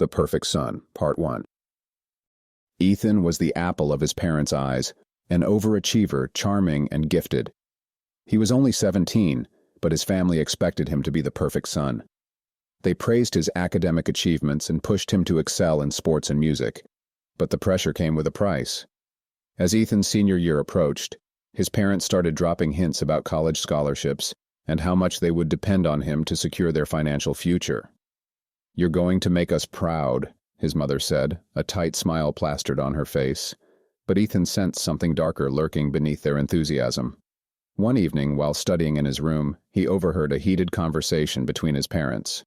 The Perfect Son, Part 1. Ethan was the apple of his parents' eyes, an overachiever, charming and gifted. He was only 17, but his family expected him to be the perfect son. They praised his academic achievements and pushed him to excel in sports and music, but the pressure came with a price. As Ethan's senior year approached, his parents started dropping hints about college scholarships and how much they would depend on him to secure their financial future. "You're going to make us proud," his mother said, a tight smile plastered on her face. But Ethan sensed something darker lurking beneath their enthusiasm. One evening, while studying in his room, he overheard a heated conversation between his parents.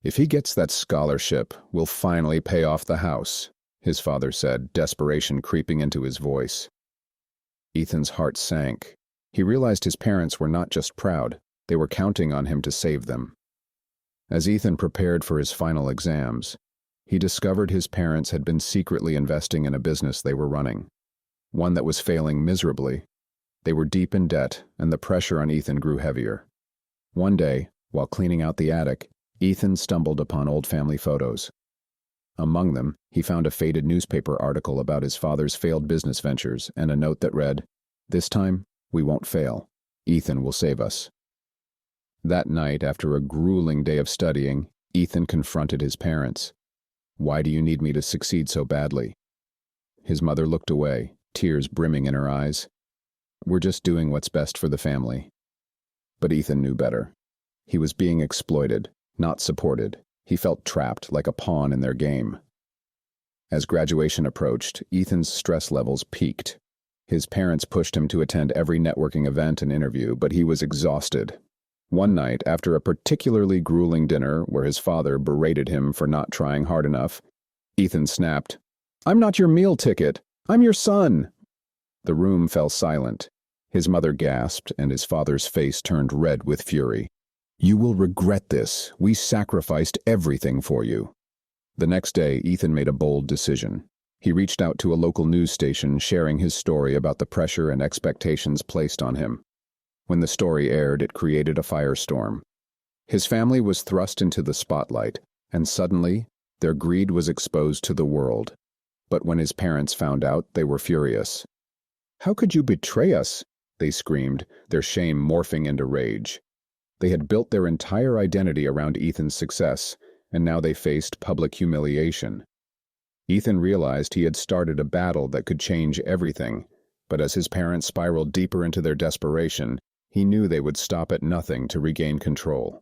"If he gets that scholarship, we'll finally pay off the house," his father said, desperation creeping into his voice. Ethan's heart sank. He realized his parents were not just proud, they were counting on him to save them. As Ethan prepared for his final exams, he discovered his parents had been secretly investing in a business they were running, one that was failing miserably. They were deep in debt, and the pressure on Ethan grew heavier. One day, while cleaning out the attic, Ethan stumbled upon old family photos. Among them, he found a faded newspaper article about his father's failed business ventures and a note that read, "This time, we won't fail. Ethan will save us." That night, after a grueling day of studying, Ethan confronted his parents. "Why do you need me to succeed so badly?" His mother looked away, tears brimming in her eyes. "We're just doing what's best for the family." But Ethan knew better. He was being exploited, not supported. He felt trapped, like a pawn in their game. As graduation approached, Ethan's stress levels peaked. His parents pushed him to attend every networking event and interview, but he was exhausted. One night, after a particularly grueling dinner where his father berated him for not trying hard enough, Ethan snapped, "I'm not your meal ticket. I'm your son." The room fell silent. His mother gasped, and his father's face turned red with fury. "You will regret this. We sacrificed everything for you." The next day, Ethan made a bold decision. He reached out to a local news station, sharing his story about the pressure and expectations placed on him. When the story aired, it created a firestorm. His family was thrust into the spotlight, and suddenly, their greed was exposed to the world. But when his parents found out, they were furious. "How could you betray us?" they screamed, their shame morphing into rage. They had built their entire identity around Ethan's success, and now they faced public humiliation. Ethan realized he had started a battle that could change everything, but as his parents spiraled deeper into their desperation, he knew they would stop at nothing to regain control.